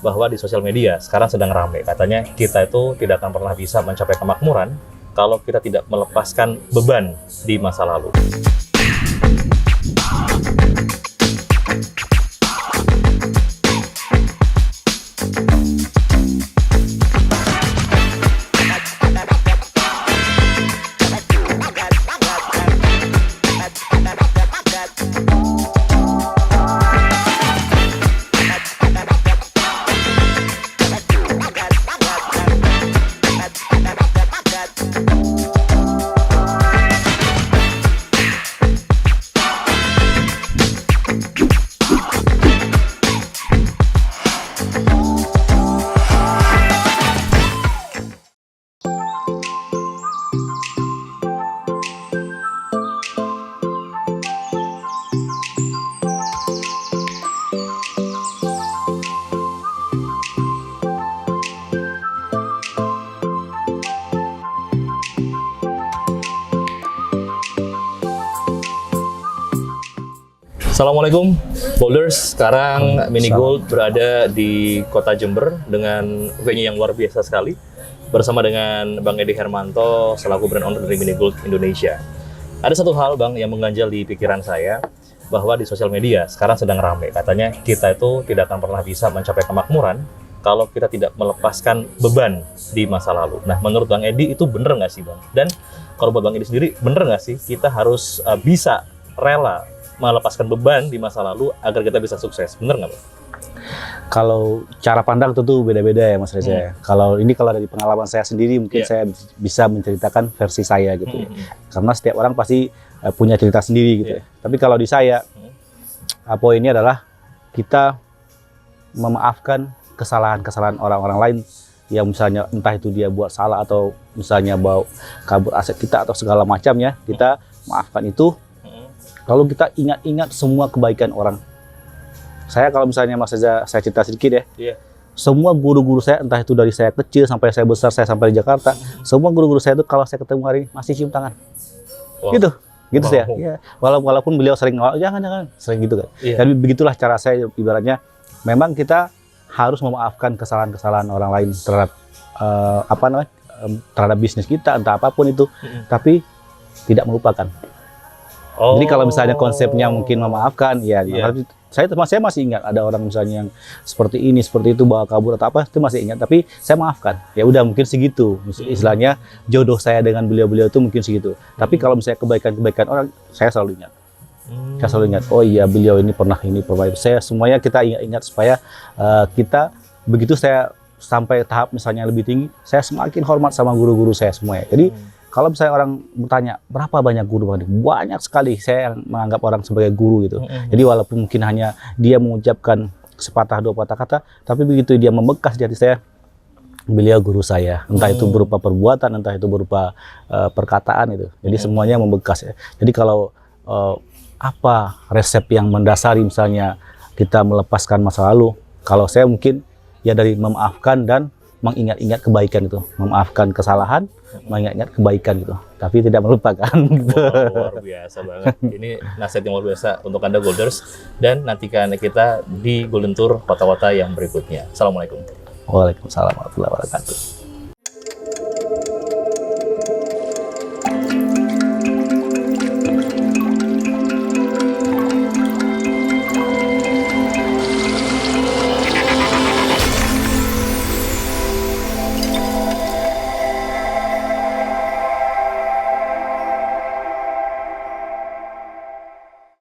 bahwa di sosial media sekarang sedang ramai. Katanya kita itu tidak akan pernah bisa mencapai kemakmuran kalau kita tidak melepaskan beban di masa lalu. Assalamualaikum Golders, sekarang Mini Gold berada di kota Jember dengan venue yang luar biasa sekali bersama dengan Bang Edi Hermanto selaku brand owner dari Mini Gold Indonesia. Ada satu hal Bang yang mengganjal di pikiran saya, bahwa di sosial media sekarang sedang ramai. Katanya kita itu tidak akan pernah bisa mencapai kemakmuran kalau kita tidak melepaskan beban di masa lalu. Nah, menurut Bang Edi itu bener nggak sih Bang? Dan kalau buat Bang Edi sendiri, bener nggak sih kita harus bisa rela melepaskan beban di masa lalu agar kita bisa sukses? Bener nggak Bang? Kalau cara pandang tentu beda-beda ya Mas Reza. Kalau dari pengalaman saya sendiri mungkin saya bisa menceritakan versi saya gitu ya. Karena setiap orang pasti punya cerita sendiri gitu ya. Tapi kalau di saya, poinnya adalah kita memaafkan kesalahan-kesalahan orang-orang lain yang misalnya entah itu dia buat salah atau misalnya bawa kabur aset kita atau segala macamnya, kita maafkan itu. Lalu kita ingat-ingat semua kebaikan orang. Saya kalau misalnya Mas Reza, saya cerita sedikit ya. Semua guru-guru saya, entah itu dari saya kecil sampai saya besar, saya sampai di Jakarta, semua guru-guru saya itu kalau saya ketemu hari ini masih cium tangan. Wow. Gitu saya. Ya. Walaupun beliau sering jangan, sering gitu kan. Dan begitulah cara saya, ibaratnya memang kita harus memaafkan kesalahan-kesalahan orang lain terhadap terhadap bisnis kita, entah apapun itu, tapi tidak melupakan. Jadi kalau misalnya konsepnya mungkin memaafkan, saya masih ingat ada orang misalnya yang seperti ini, seperti itu, bawa kabur atau apa, itu masih ingat. Tapi saya maafkan. Ya udah mungkin segitu. Istilahnya jodoh saya dengan beliau-beliau itu mungkin segitu. Tapi kalau misalnya kebaikan-kebaikan orang, saya selalu ingat. Saya selalu ingat. Oh iya, beliau ini pernah itu. Saya semuanya kita ingat supaya kita begitu saya sampai tahap misalnya lebih tinggi, saya semakin hormat sama guru-guru saya semuanya. Jadi kalau misalnya orang bertanya, berapa banyak guru Bang? Banyak sekali, saya menganggap orang sebagai guru gitu. Jadi walaupun mungkin hanya dia mengucapkan sepatah dua patah kata, tapi begitu dia membekas di hati saya, beliau guru saya. Entah itu berupa perbuatan, entah itu berupa perkataan itu. Jadi semuanya membekas ya. Jadi kalau apa resep yang mendasari misalnya kita melepaskan masa lalu, kalau saya mungkin ya dari memaafkan dan mengingat-ingat kebaikan itu, memaafkan kesalahan, mengingat-ingat kebaikan gitu, tapi tidak melupakan gitu. Luar biasa banget. Ini nasihat yang luar biasa untuk Anda Golders, dan nantikan kita di Golden Tour kota-kota yang berikutnya. Assalamualaikum. Waalaikumsalam warahmatullahi wabarakatuh.